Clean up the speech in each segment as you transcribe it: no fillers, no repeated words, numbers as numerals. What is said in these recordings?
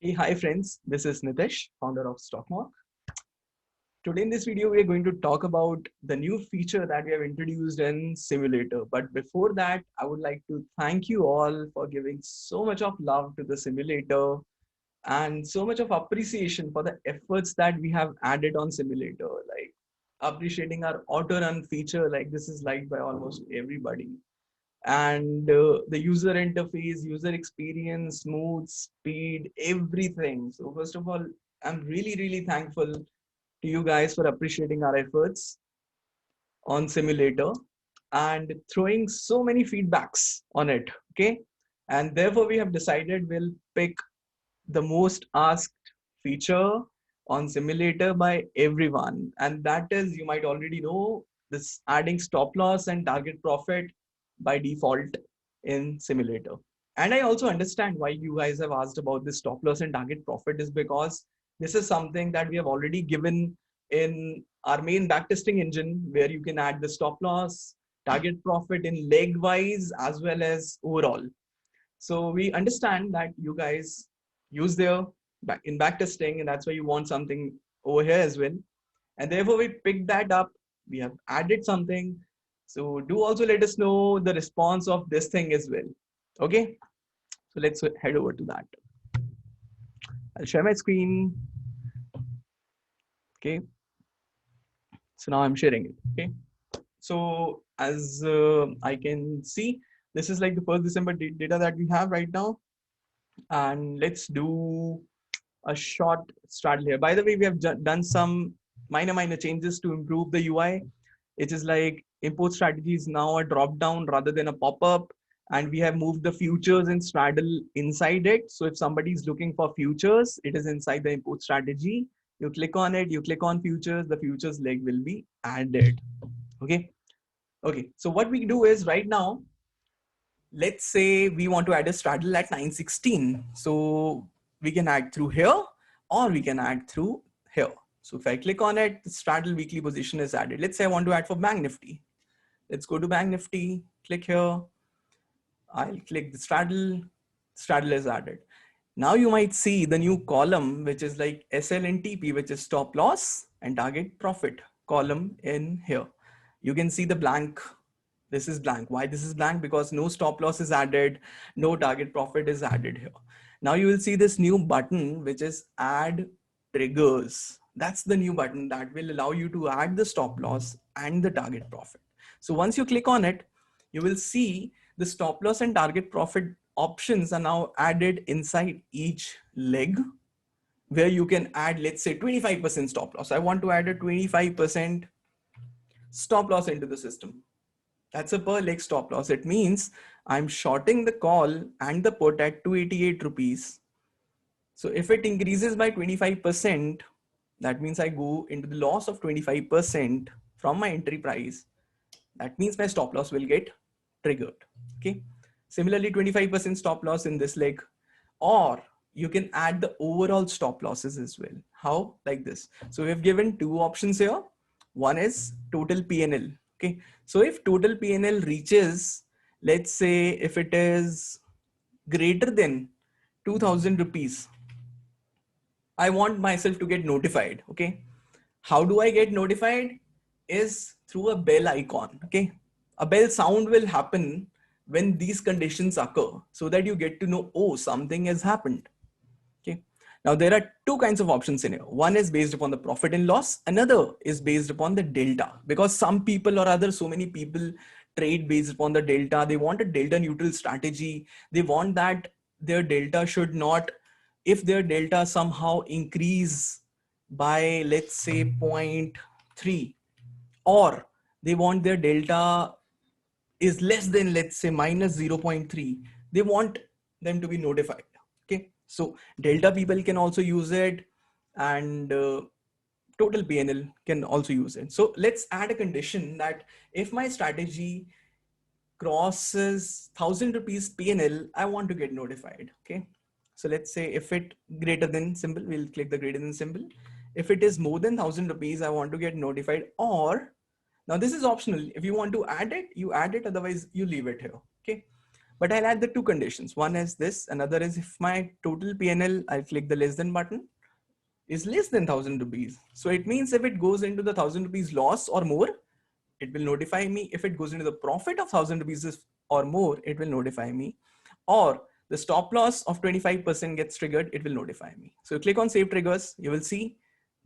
Hey, hi friends, this is Nitesh, founder of Stockmock. Today in this video, we are going to talk about the new feature that we have introduced in Simulator. But before that, I would like to thank you all for giving so much of love to the Simulator and so much of appreciation for the efforts that we have added on Simulator, like appreciating our auto run feature, like this is liked by almost everybody, and the user interface, user experience, smooth, speed, everything. So first of all, I'm really thankful to you guys for appreciating our efforts on Simulator and throwing so many feedbacks on it. Okay. And therefore, we have decided we'll pick the most asked feature on Simulator by everyone. And that is, you might already know, this adding stop loss and target profit by default in Simulator. And I also understand why you guys have asked about this stop loss and target profit is because this is something that we have already given in our main backtesting engine, where you can add the stop loss, target profit in leg wise as well as overall. So we understand that you guys use their back in backtesting, and that's why you want something over here as well. And therefore we picked that up. We have added something. So do also let us know the response of this thing as well. Okay. So let's head over to that. I'll share my screen. Okay. So now I'm sharing it. Okay. So as I can see, this is like the 1st December data that we have right now. And let's do a short straddle here. By the way, we have done some minor changes to improve the UI. It is like import strategy is now a drop down rather than a pop-up. And we have moved the futures in straddle inside it. So if somebody is looking for futures, it is inside the import strategy. You click on it, you click on futures, the futures leg will be added. Okay. Okay. So what we do is right now, let's say we want to add a straddle at 916. So we can add through here or we can add through here. So if I click on it, the straddle weekly position is added. Let's say I want to add for Bank Nifty. Let's go to Bank Nifty, click here. I'll click the straddle, straddle is added. Now you might see the new column, which is like SL and TP, which is stop loss and target profit column in here. You can see the blank. This is blank. Why this is blank? Because no stop loss is added, no target profit is added here. Now you will see this new button, which is add triggers. That's the new button that will allow you to add the stop loss and the target profit. So once you click on it, you will see the stop loss and target profit options are now added inside each leg, where you can add, let's say 25% stop loss. I want to add a 25% stop loss into the system. That's a per leg stop loss. It means I'm shorting the call and the put at 288 rupees. So if it increases by 25%, that means I go into the loss of 25% from my entry price. That means my stop loss will get triggered. Okay. Similarly, 25% stop loss in this leg, or you can add the overall stop losses as well. How? Like this. So we have given two options here. One is total PNL. Okay. So if total PNL reaches, let's say if it is greater than 2000 rupees, I want myself to get notified. Okay. How do I get notified? Is through a bell icon. Okay. A bell sound will happen when these conditions occur, so that you get to know, oh, something has happened. Okay. Now there are two kinds of options in here. One is based upon the profit and loss. Another is based upon the delta, because some people or other, so many people trade based upon the delta. They want a delta neutral strategy. They want that their delta should not, if their delta somehow increase by, let's say 0.3, or they want their delta is less than, let's say minus 0.3, they want them to be notified. Okay. So delta people can also use it, and total PNL can also use it. So let's add a condition that if my strategy crosses 1000 rupees PNL, I want to get notified. Okay. So let's say if it greater than symbol, we'll click the greater than symbol. If it is more than 1000 rupees, I want to get notified. Or now this is optional. If you want to add it, you add it. Otherwise you leave it here. Okay. But I'll add the two conditions. One is this, another is if my total PNL, I'll click the less than button, is less than 1,000 rupees. So it means if it goes into the 1,000 rupees loss or more, it will notify me. If it goes into the profit of 1,000 rupees or more, it will notify me. Or the stop loss of 25% gets triggered, it will notify me. So click on save triggers, you will see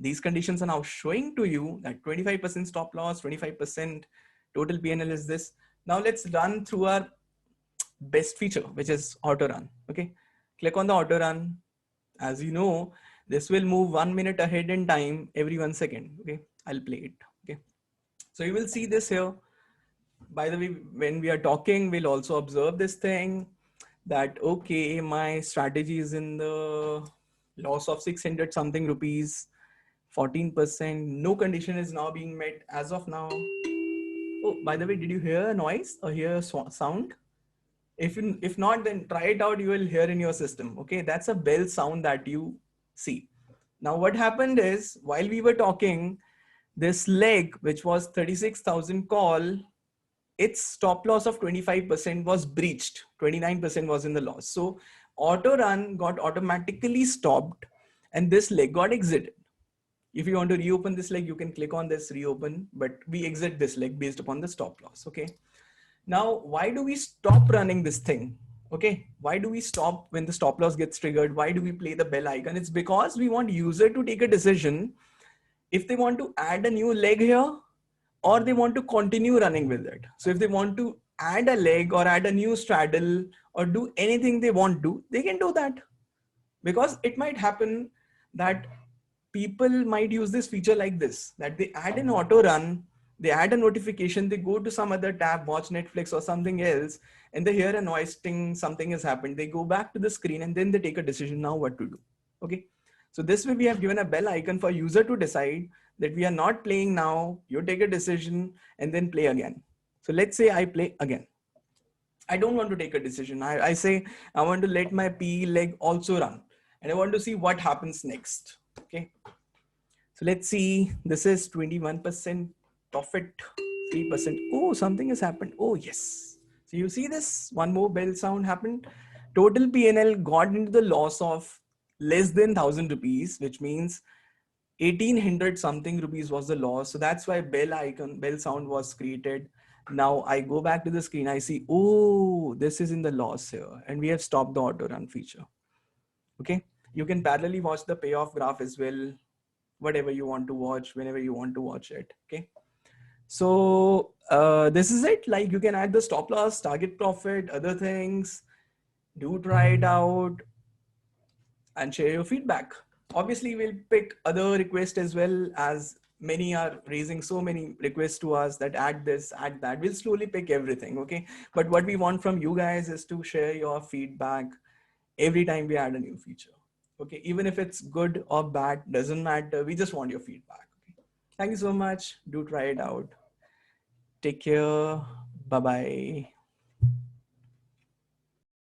these conditions are now showing to you that 25% stop loss, 25% total PNL is this. Now let's run through our best feature, which is auto run. Okay, click on the auto run. As you know, this will move 1 minute ahead in time every 1 second. Okay, I'll play it. Okay, so you will see this here. By the way, when we are talking, we'll also observe this thing that, okay, my strategy is in the loss of 600 something rupees, 14%. No condition is now being met as of now. Oh, by the way, did you hear a noise or hear a sound? If not, then try it out. You will hear in your system. Okay, that's a bell sound that you see. Now, what happened is while we were talking, this leg, which was 36,000 call, its stop loss of 25% was breached. 29% was in the loss. So auto run got automatically stopped and this leg got exited. If you want to reopen this leg, you can click on this reopen, but we exit this leg based upon the stop loss. Okay. Now, why do we stop running this thing? Okay. Why do we stop when the stop loss gets triggered? Why do we play the bell icon? It's because we want user to take a decision if they want to add a new leg here or they want to continue running with it. So if they want to add a leg or add a new straddle or do anything they want to, they can do that. Because it might happen that people might use this feature like this, that they add an auto run, they add a notification, they go to some other tab, watch Netflix or something else, and they hear a noise ting, something has happened. They go back to the screen and then they take a decision now what to do. Okay. So this way we have given a bell icon for user to decide that we are not playing now, you take a decision and then play again. So let's say I play again. I don't want to take a decision. I say, I want to let my PE leg also run and I want to see what happens next. Okay. So let's see, this is 21% profit, 3%. Oh, something has happened. Oh, yes. So you see this, one more bell sound happened. Total PNL got into the loss of less than 1,000 rupees, which means 1,800 something rupees was the loss. So that's why bell icon, bell sound was created. Now I go back to the screen. I see, oh, this is in the loss here. And we have stopped the auto run feature. Okay. You can parallelly watch the payoff graph as well. Whatever you want to watch, whenever you want to watch it. Okay. So this is it. Like you can add the stop loss, target profit, other things. Do try it out and share your feedback. Obviously, we'll pick other requests as well, as many are raising so many requests to us that add this, add that. We'll slowly pick everything. Okay. But what we want from you guys is to share your feedback every time we add a new feature. Okay. Even if it's good or bad, doesn't matter. We just want your feedback. Okay? Thank you so much. Do try it out. Take care. Bye-bye.